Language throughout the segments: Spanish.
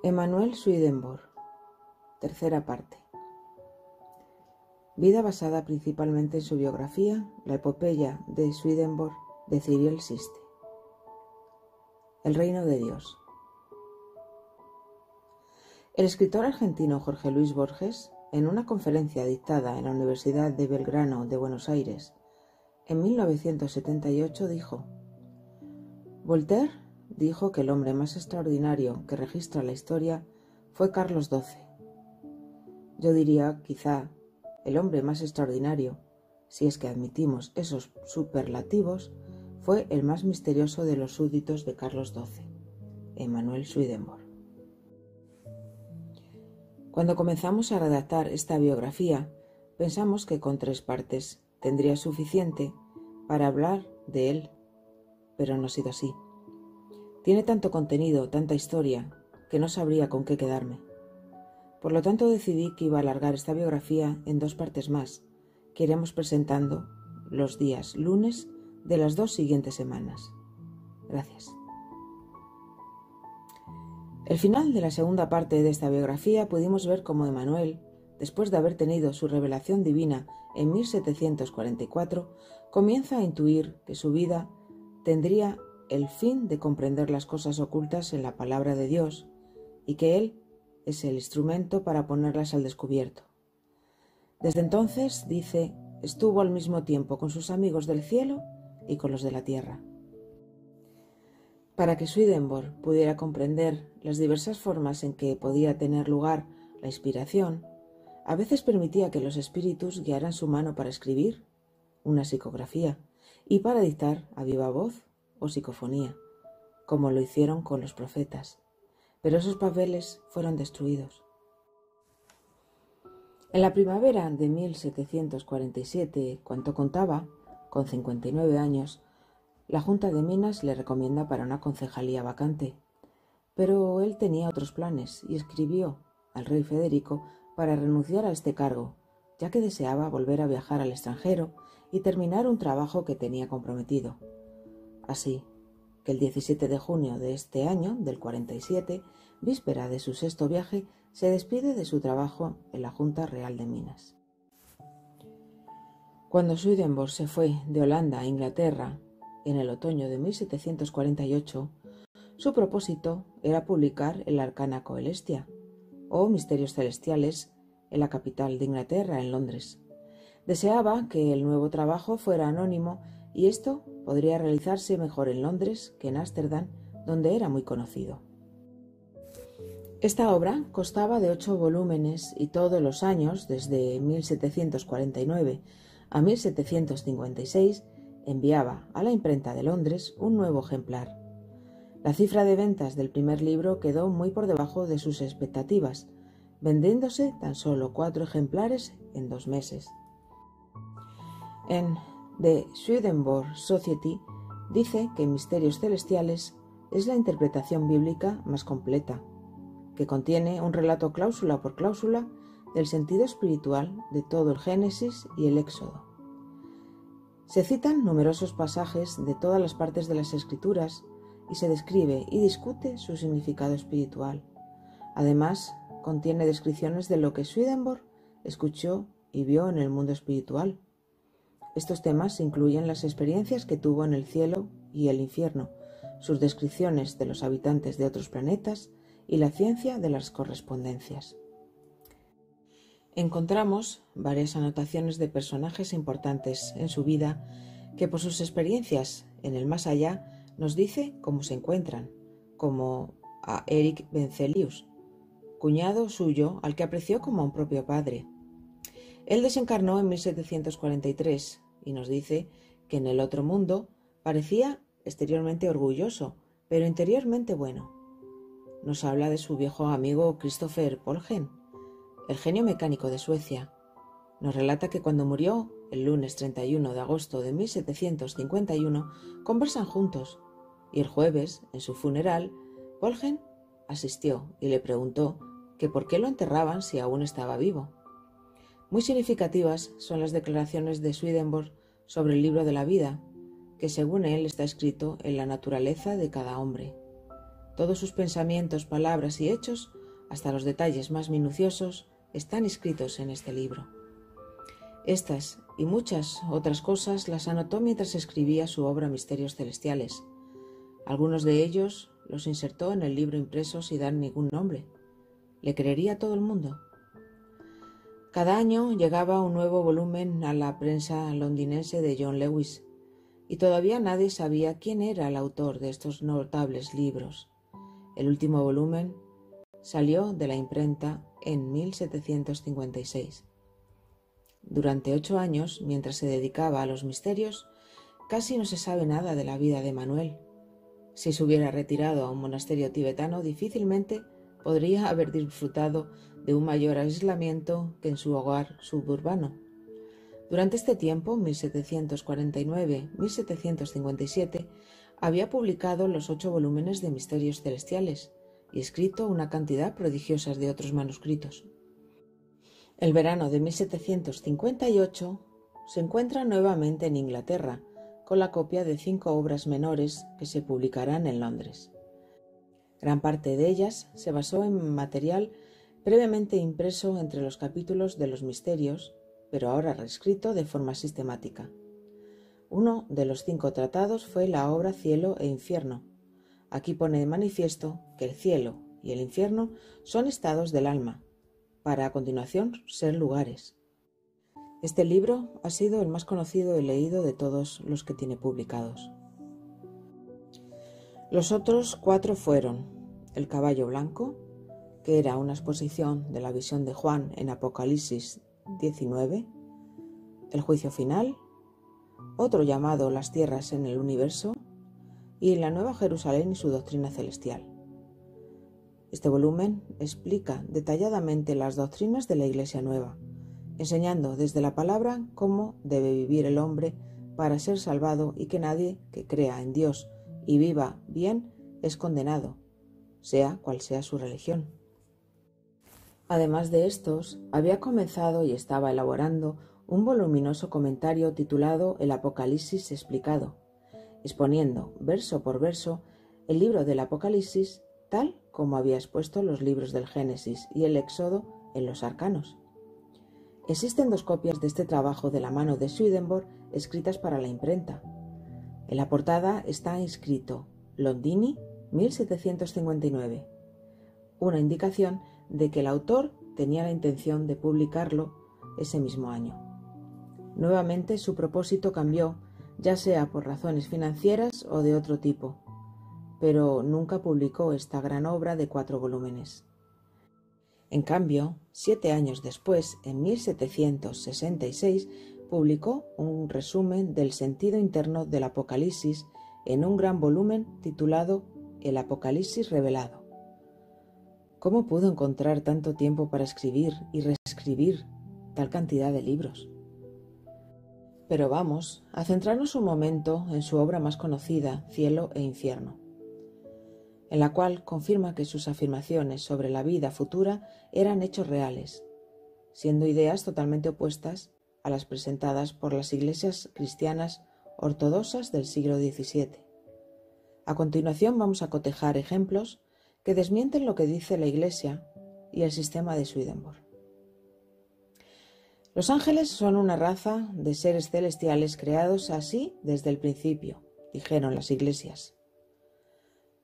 Emanuel Swedenborg, tercera parte. Vida basada principalmente en su biografía, la epopeya de Swedenborg de Cyril Siste. El reino de Dios. El escritor argentino Jorge Luis Borges, en una conferencia dictada en la Universidad de Belgrano de Buenos Aires en 1978, dijo: Voltaire dijo que el hombre más extraordinario que registra la historia fue Carlos XII. Yo diría, quizá, el hombre más extraordinario, si es que admitimos esos superlativos, fue el más misterioso de los súbditos de Carlos XII, Emanuel Swedenborg. Cuando comenzamos a redactar esta biografía, pensamos que con 3 partes tendría suficiente para hablar de él, pero no ha sido así. Tiene tanto contenido, tanta historia, que no sabría con qué quedarme. Por lo tanto decidí que iba a alargar esta biografía en 2 partes más, que iremos presentando los días lunes de las 2 siguientes semanas. Gracias. El final de la segunda parte de esta biografía pudimos ver cómo Emanuel, después de haber tenido su revelación divina en 1744, comienza a intuir que su vida tendría el fin de comprender las cosas ocultas en la palabra de Dios y que él es el instrumento para ponerlas al descubierto. Desde entonces, dice, estuvo al mismo tiempo con sus amigos del cielo y con los de la tierra. Para que Swedenborg pudiera comprender las diversas formas en que podía tener lugar la inspiración, a veces permitía que los espíritus guiaran su mano para escribir, una psicografía, y para dictar a viva voz o psicofonía, como lo hicieron con los profetas, pero esos papeles fueron destruidos. En la primavera de 1747, cuando contaba con 59 años, la Junta de Minas le recomienda para una concejalía vacante, pero él tenía otros planes y escribió al rey Federico para renunciar a este cargo, ya que deseaba volver a viajar al extranjero y terminar un trabajo que tenía comprometido. Así que el 17 de junio de este año, del 47, víspera de su 6º viaje, se despide de su trabajo en la Junta Real de Minas. Cuando Swedenborg se fue de Holanda a Inglaterra en el otoño de 1748, su propósito era publicar el Arcana Coelestia, o Misterios Celestiales, en la capital de Inglaterra, en Londres. Deseaba que el nuevo trabajo fuera anónimo y esto podría realizarse mejor en Londres que en Ámsterdam, donde era muy conocido. Esta obra constaba de 8 volúmenes y todos los años, desde 1749 a 1756, enviaba a la imprenta de Londres un nuevo ejemplar. La cifra de ventas del primer libro quedó muy por debajo de sus expectativas, vendiéndose tan solo 4 ejemplares en 2 meses. En The Swedenborg Society dice que Misterios Celestiales es la interpretación bíblica más completa, que contiene un relato cláusula por cláusula del sentido espiritual de todo el Génesis y el Éxodo. Se citan numerosos pasajes de todas las partes de las Escrituras y se describe y discute su significado espiritual. Además, contiene descripciones de lo que Swedenborg escuchó y vio en el mundo espiritual. Estos temas incluyen las experiencias que tuvo en el cielo y el infierno, sus descripciones de los habitantes de otros planetas y la ciencia de las correspondencias. Encontramos varias anotaciones de personajes importantes en su vida que por sus experiencias en el más allá nos dice cómo se encuentran, como a Erik Benzelius, cuñado suyo al que apreció como a un propio padre. Él desencarnó en 1743 y nos dice que en el otro mundo parecía exteriormente orgulloso, pero interiormente bueno. Nos habla de su viejo amigo Christopher Polgen, el genio mecánico de Suecia. Nos relata que cuando murió, el lunes 31 de agosto de 1751, conversan juntos, y el jueves, en su funeral, Polgen asistió y le preguntó que por qué lo enterraban si aún estaba vivo. Muy significativas son las declaraciones de Swedenborg sobre el libro de la vida, que según él está escrito en la naturaleza de cada hombre. Todos sus pensamientos, palabras y hechos hasta los detalles más minuciosos, están escritos en este libro. Estas y muchas otras cosas las anotó mientras escribía su obra Misterios Celestiales. Algunos de ellos los insertó en el libro impreso sin dar ningún nombre. ¿Le creería todo el mundo? Cada año llegaba un nuevo volumen a la prensa londinense de John Lewis, y todavía nadie sabía quién era el autor de estos notables libros. El último volumen salió de la imprenta en 1756. Durante 8 años, mientras se dedicaba a los misterios, casi no se sabe nada de la vida de Manuel. Si se hubiera retirado a un monasterio tibetano, difícilmente podría haber disfrutado de un mayor aislamiento que en su hogar suburbano. Durante este tiempo, 1749-1757, había publicado los 8 volúmenes de Misterios Celestiales y escrito una cantidad prodigiosa de otros manuscritos. El verano de 1758 se encuentra nuevamente en Inglaterra, con la copia de 5 obras menores que se publicarán en Londres. Gran parte de ellas se basó en material previamente impreso entre los capítulos de los misterios, pero ahora reescrito de forma sistemática. Uno de los 5 tratados fue la obra Cielo e Infierno. Aquí pone de manifiesto que el cielo y el infierno son estados del alma, para a continuación ser lugares. Este libro ha sido el más conocido y leído de todos los que tiene publicados. Los otros 4 fueron El caballo blanco, que era una exposición de la visión de Juan en Apocalipsis 19, El juicio final, otro llamado Las tierras en el universo y La Nueva Jerusalén y su doctrina celestial. Este volumen explica detalladamente las doctrinas de la Iglesia Nueva, enseñando desde la palabra cómo debe vivir el hombre para ser salvado y que nadie que crea en Dios y viva bien es condenado, sea cual sea su religión. Además de estos, había comenzado y estaba elaborando un voluminoso comentario titulado El Apocalipsis explicado, exponiendo verso por verso el libro del Apocalipsis tal como había expuesto los libros del Génesis y el Éxodo en los Arcanos. Existen 2 copias de este trabajo de la mano de Swedenborg escritas para la imprenta. En la portada está inscrito Londini 1759, una indicación de que el autor tenía la intención de publicarlo ese mismo año. Nuevamente su propósito cambió, ya sea por razones financieras o de otro tipo, pero nunca publicó esta gran obra de 4 volúmenes. En cambio, 7 años después, en 1766, publicó un resumen del sentido interno del Apocalipsis en un gran volumen titulado El Apocalipsis revelado. ¿Cómo pudo encontrar tanto tiempo para escribir y reescribir tal cantidad de libros? Pero vamos a centrarnos un momento en su obra más conocida, Cielo e Infierno, en la cual confirma que sus afirmaciones sobre la vida futura eran hechos reales, siendo ideas totalmente opuestas a las presentadas por las iglesias cristianas ortodoxas del siglo XVII. A continuación vamos a cotejar ejemplos que desmienten lo que dice la Iglesia y el sistema de Swedenborg. Los ángeles son una raza de seres celestiales creados así desde el principio, dijeron las iglesias.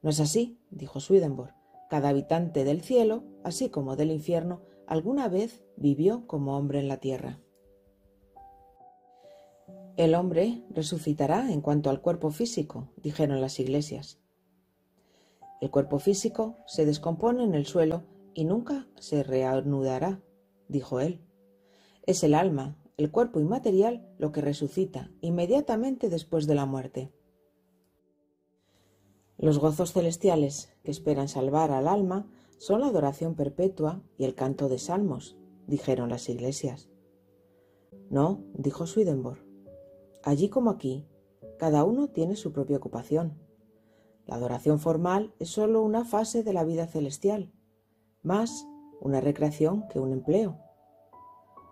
No es así, dijo Swedenborg. Cada habitante del cielo, así como del infierno, alguna vez vivió como hombre en la tierra. El hombre resucitará en cuanto al cuerpo físico, dijeron las iglesias. El cuerpo físico se descompone en el suelo y nunca se reanudará, dijo él. Es el alma, el cuerpo inmaterial, lo que resucita inmediatamente después de la muerte. Los gozos celestiales que esperan salvar al alma son la adoración perpetua y el canto de salmos, dijeron las iglesias. No, dijo Swedenborg. Allí como aquí, cada uno tiene su propia ocupación. La adoración formal es solo una fase de la vida celestial, más una recreación que un empleo.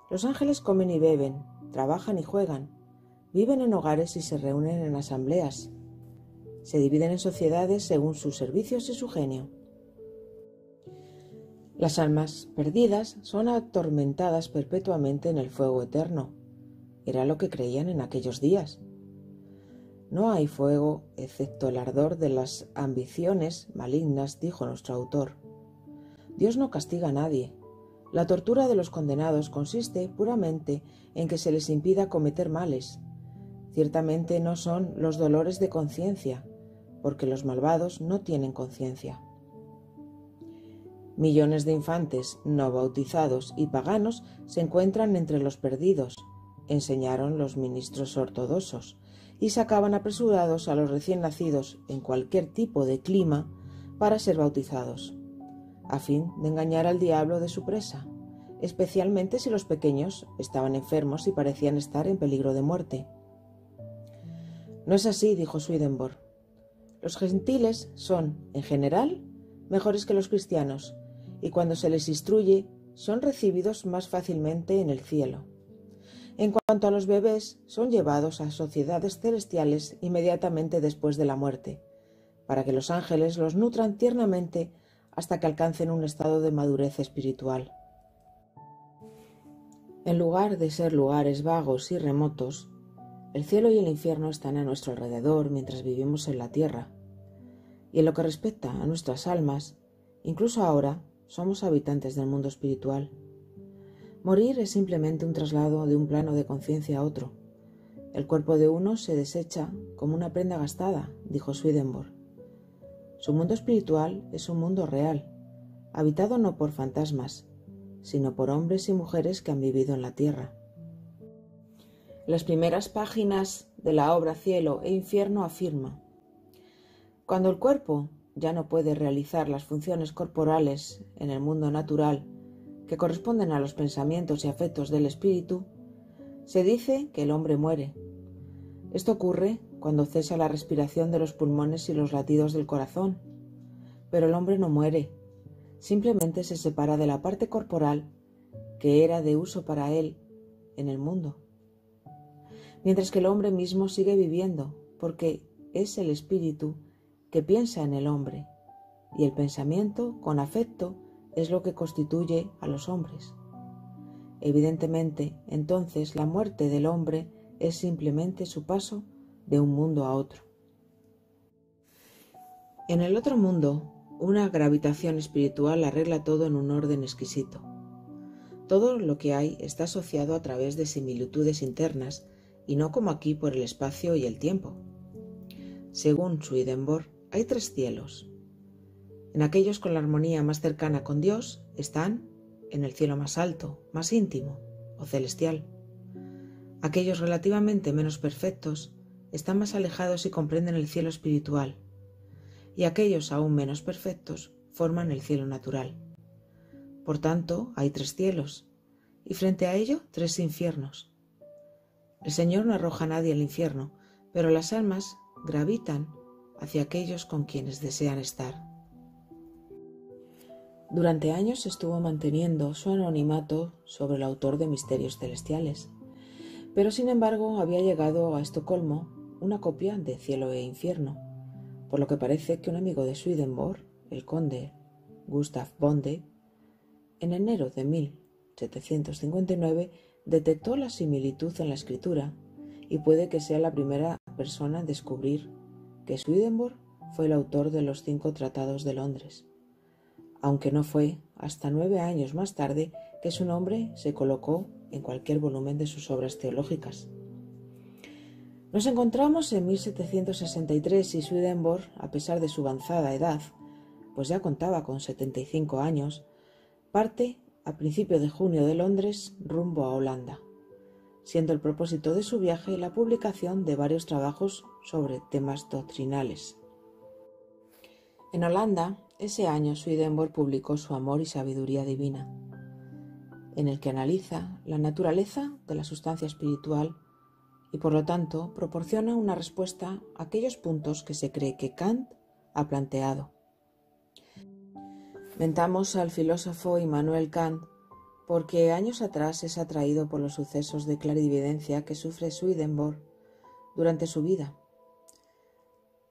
Los ángeles comen y beben, trabajan y juegan, viven en hogares y se reúnen en asambleas. Se dividen en sociedades según sus servicios y su genio. Las almas perdidas son atormentadas perpetuamente en el fuego eterno. Era lo que creían en aquellos días. No hay fuego excepto el ardor de las ambiciones malignas, dijo nuestro autor. Dios no castiga a nadie. La tortura de los condenados consiste puramente en que se les impida cometer males. Ciertamente no son los dolores de conciencia, porque los malvados no tienen conciencia. Millones de infantes no bautizados y paganos se encuentran entre los perdidos, enseñaron los ministros ortodoxos, y sacaban apresurados a los recién nacidos en cualquier tipo de clima para ser bautizados, a fin de engañar al diablo de su presa, especialmente si los pequeños estaban enfermos y parecían estar en peligro de muerte. No es así, dijo Swedenborg. Los gentiles son, en general, mejores que los cristianos, y cuando se les instruye, son recibidos más fácilmente en el cielo. En cuanto a los bebés, son llevados a sociedades celestiales inmediatamente después de la muerte, para que los ángeles los nutran tiernamente hasta que alcancen un estado de madurez espiritual. En lugar de ser lugares vagos y remotos, el cielo y el infierno están a nuestro alrededor mientras vivimos en la tierra. Y en lo que respecta a nuestras almas, incluso ahora somos habitantes del mundo espiritual. Morir es simplemente un traslado de un plano de conciencia a otro. El cuerpo de uno se desecha como una prenda gastada, dijo Swedenborg. Su mundo espiritual es un mundo real, habitado no por fantasmas, sino por hombres y mujeres que han vivido en la tierra. Las primeras páginas de la obra Cielo e Infierno afirma: cuando el cuerpo ya no puede realizar las funciones corporales en el mundo natural que corresponden a los pensamientos y afectos del espíritu, se dice que el hombre muere. Esto ocurre cuando cesa la respiración de los pulmones y los latidos del corazón. Pero el hombre no muere, simplemente se separa de la parte corporal que era de uso para él en el mundo. Mientras que el hombre mismo sigue viviendo, porque es el espíritu que piensa en el hombre, y el pensamiento con afecto es lo que constituye a los hombres. Evidentemente, entonces, la muerte del hombre es simplemente su paso de un mundo a otro. En el otro mundo, una gravitación espiritual arregla todo en un orden exquisito. Todo lo que hay está asociado a través de similitudes internas y no como aquí por el espacio y el tiempo. Según Swedenborg, hay 3 cielos. En aquellos con la armonía más cercana con Dios están en el cielo más alto, más íntimo o celestial. Aquellos relativamente menos perfectos están más alejados y comprenden el cielo espiritual, y aquellos aún menos perfectos forman el cielo natural. Por tanto, hay 3 cielos, y frente a ello 3 infiernos. El Señor no arroja a nadie al infierno, pero las almas gravitan hacia aquellos con quienes desean estar. Durante años estuvo manteniendo su anonimato sobre el autor de Misterios Celestiales, pero sin embargo había llegado a Estocolmo una copia de Cielo e Infierno, por lo que parece que un amigo de Swedenborg, el conde Gustav Bonde, en enero de 1759 detectó la similitud en la escritura y puede que sea la primera persona en descubrir que Swedenborg fue el autor de los 5 tratados de Londres, aunque no fue hasta 9 años más tarde que su nombre se colocó en cualquier volumen de sus obras teológicas. Nos encontramos en 1763 y Swedenborg, a pesar de su avanzada edad, pues ya contaba con 75 años, parte a principios de junio de Londres rumbo a Holanda, siendo el propósito de su viaje la publicación de varios trabajos sobre temas doctrinales. En Holanda, ese año Swedenborg publicó su Amor y Sabiduría Divina, en el que analiza la naturaleza de la sustancia espiritual y por lo tanto proporciona una respuesta a aquellos puntos que se cree que Kant ha planteado. Mentamos al filósofo Immanuel Kant porque años atrás es atraído por los sucesos de clarividencia que sufre Swedenborg durante su vida,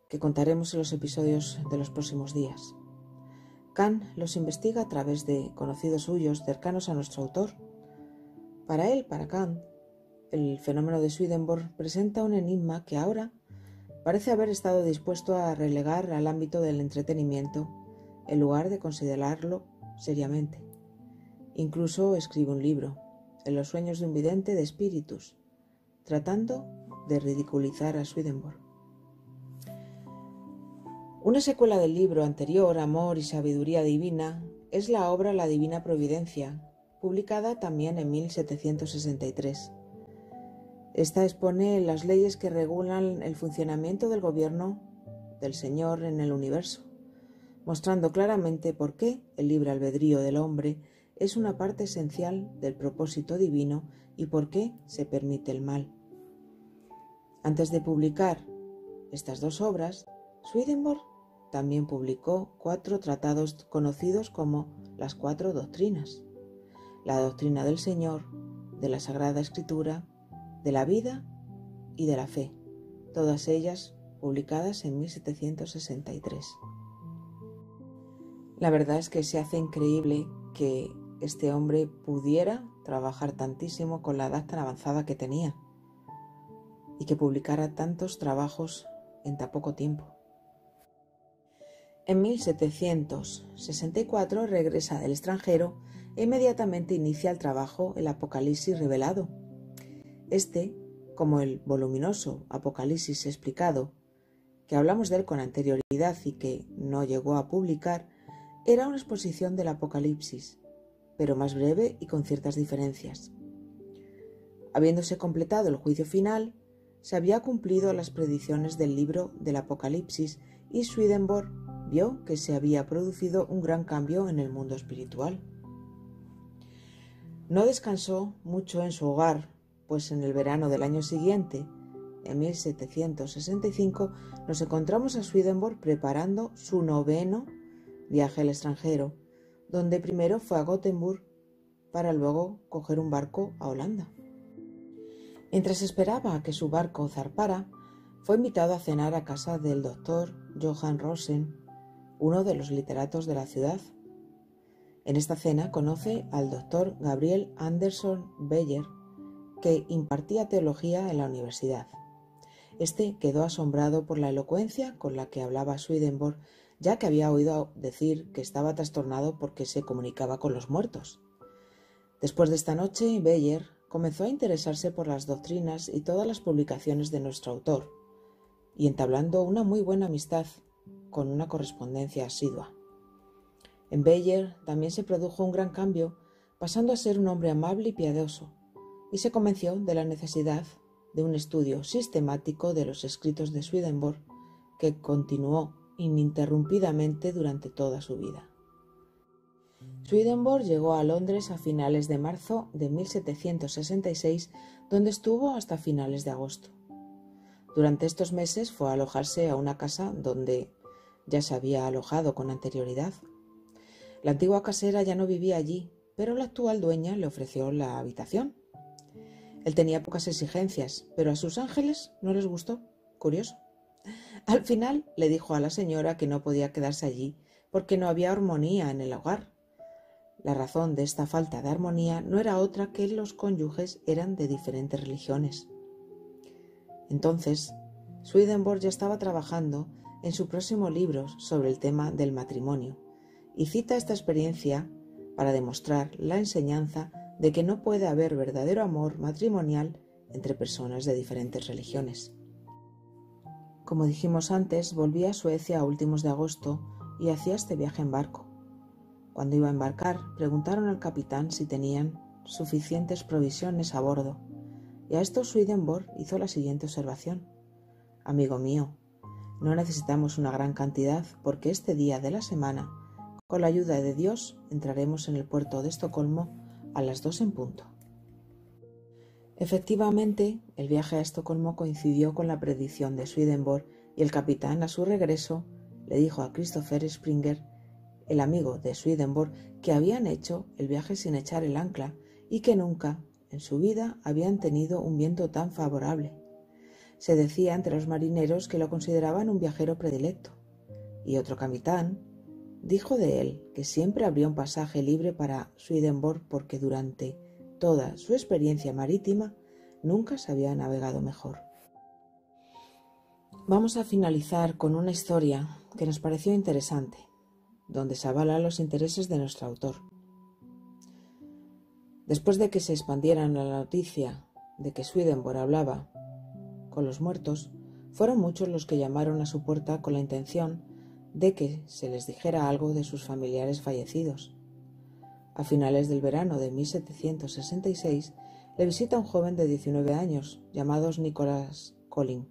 que contaremos en los episodios de los próximos días. Kant los investiga a través de conocidos suyos cercanos a nuestro autor. Para él, para Kant, el fenómeno de Swedenborg presenta un enigma que ahora parece haber estado dispuesto a relegar al ámbito del entretenimiento en lugar de considerarlo seriamente. Incluso escribe un libro, En los sueños de un vidente de espíritus, tratando de ridiculizar a Swedenborg. Una secuela del libro anterior, Amor y sabiduría divina, es la obra La divina providencia, publicada también en 1763. Esta expone las leyes que regulan el funcionamiento del gobierno del Señor en el universo, mostrando claramente por qué el libre albedrío del hombre es una parte esencial del propósito divino y por qué se permite el mal. Antes de publicar estas dos obras, Swedenborg también publicó 4 tratados conocidos como las 4 doctrinas: la doctrina del Señor, de la Sagrada Escritura, de la vida y de la fe, todas ellas publicadas en 1763. La verdad es que se hace increíble que este hombre pudiera trabajar tantísimo con la edad tan avanzada que tenía y que publicara tantos trabajos en tan poco tiempo. En 1764 regresa del extranjero e inmediatamente inicia el trabajo El Apocalipsis revelado. Este, como el voluminoso Apocalipsis explicado, que hablamos de él con anterioridad y que no llegó a publicar, era una exposición del Apocalipsis, pero más breve y con ciertas diferencias. Habiéndose completado el juicio final, se había cumplido las predicciones del libro del Apocalipsis y Swedenborg vio que se había producido un gran cambio en el mundo espiritual. No descansó mucho en su hogar, pues en el verano del año siguiente, en 1765, nos encontramos a Swedenborg preparando su 9º viaje al extranjero, donde primero fue a Gotemburgo para luego coger un barco a Holanda. Mientras esperaba a que su barco zarpara, fue invitado a cenar a casa del doctor Johann Rosen, uno de los literatos de la ciudad. En esta cena conoce al doctor Gabriel Anderson Beyer, que impartía teología en la universidad. Este quedó asombrado por la elocuencia con la que hablaba Swedenborg, ya que había oído decir que estaba trastornado porque se comunicaba con los muertos. Después de esta noche, Beyer comenzó a interesarse por las doctrinas y todas las publicaciones de nuestro autor, y entablando una muy buena amistad con una correspondencia asidua. En Beyer también se produjo un gran cambio, pasando a ser un hombre amable y piadoso, y se convenció de la necesidad de un estudio sistemático de los escritos de Swedenborg, que continuó ininterrumpidamente durante toda su vida. Swedenborg llegó a Londres a finales de marzo de 1766, donde estuvo hasta finales de agosto. Durante estos meses fue a alojarse a una casa donde ya se había alojado con anterioridad. La antigua casera ya no vivía allí, pero la actual dueña le ofreció la habitación. Él tenía pocas exigencias, pero a sus ángeles no les gustó. Curioso. Al final le dijo a la señora que no podía quedarse allí porque no había armonía en el hogar. La razón de esta falta de armonía no era otra que los cónyuges eran de diferentes religiones. Entonces, Swedenborg ya estaba trabajando en su próximo libro sobre el tema del matrimonio y cita esta experiencia para demostrar la enseñanza de que no puede haber verdadero amor matrimonial entre personas de diferentes religiones. Como dijimos antes, volví a Suecia a últimos de agosto y hacía este viaje en barco. Cuando iba a embarcar, preguntaron al capitán si tenían suficientes provisiones a bordo, y a esto Swedenborg hizo la siguiente observación: «Amigo mío, no necesitamos una gran cantidad porque este día de la semana, con la ayuda de Dios, entraremos en el puerto de Estocolmo a las 2 en punto». Efectivamente, el viaje a Estocolmo coincidió con la predicción de Swedenborg y el capitán, a su regreso, le dijo a Christopher Springer, el amigo de Swedenborg, que habían hecho el viaje sin echar el ancla y que nunca en su vida habían tenido un viento tan favorable. Se decía entre los marineros que lo consideraban un viajero predilecto, y otro capitán Dijo de él que siempre habría un pasaje libre para Swedenborg porque durante toda su experiencia marítima nunca se había navegado mejor. Vamos a finalizar con una historia que nos pareció interesante, donde se avalan los intereses de nuestro autor. Después de que se expandiera la noticia de que Swedenborg hablaba con los muertos, fueron muchos los que llamaron a su puerta con la intención de que se les dijera algo de sus familiares fallecidos. A finales del verano de 1766 le visita un joven de 19 años llamado Nicholas Collin,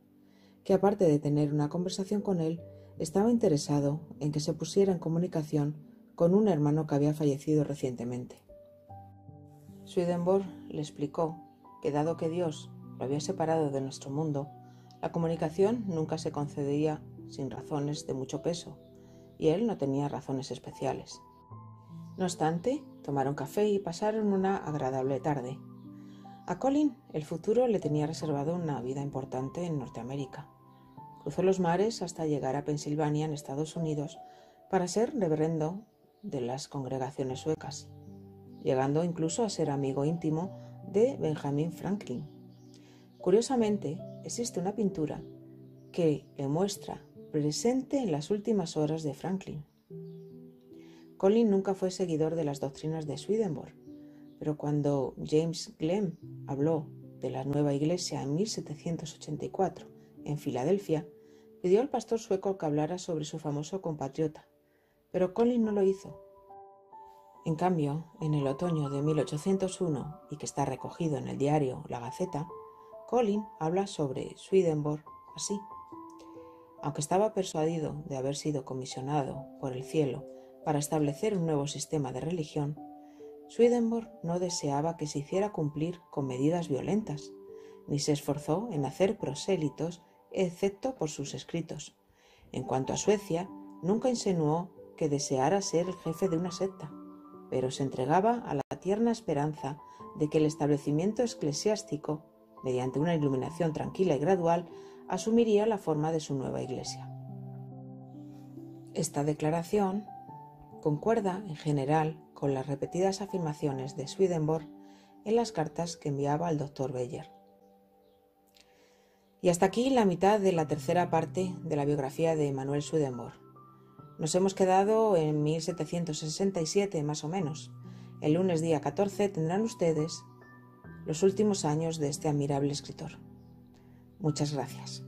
que aparte de tener una conversación con él, estaba interesado en que se pusiera en comunicación con un hermano que había fallecido recientemente. Swedenborg le explicó que dado que Dios lo había separado de nuestro mundo, la comunicación nunca se concedía sin razones de mucho peso, y él no tenía razones especiales. No obstante, tomaron café y pasaron una agradable tarde. A Colin el futuro le tenía reservado una vida importante en Norteamérica. Cruzó los mares hasta llegar a Pensilvania, en Estados Unidos, para ser reverendo de las congregaciones suecas, llegando incluso a ser amigo íntimo de Benjamin Franklin. Curiosamente, existe una pintura que le muestra presente en las últimas horas de Franklin. Colin nunca fue seguidor de las doctrinas de Swedenborg, pero cuando James Glenn habló de la nueva iglesia en 1784 en Filadelfia, pidió al pastor sueco que hablara sobre su famoso compatriota, pero Colin no lo hizo. En cambio, en el otoño de 1801, y que está recogido en el diario La Gaceta, Colin habla sobre Swedenborg así. Aunque estaba persuadido de haber sido comisionado por el cielo para establecer un nuevo sistema de religión, Swedenborg no deseaba que se hiciera cumplir con medidas violentas, ni se esforzó en hacer prosélitos excepto por sus escritos. En cuanto a Suecia, nunca insinuó que deseara ser el jefe de una secta, pero se entregaba a la tierna esperanza de que el establecimiento eclesiástico, mediante una iluminación tranquila y gradual, asumiría la forma de su nueva iglesia. Esta declaración concuerda en general con las repetidas afirmaciones de Swedenborg en las cartas que enviaba al Dr. Beyer. Y hasta aquí la mitad de la tercera parte de la biografía de Emanuel Swedenborg. Nos hemos quedado en 1767 más o menos. El lunes día 14 tendrán ustedes los últimos años de este admirable escritor. Muchas gracias.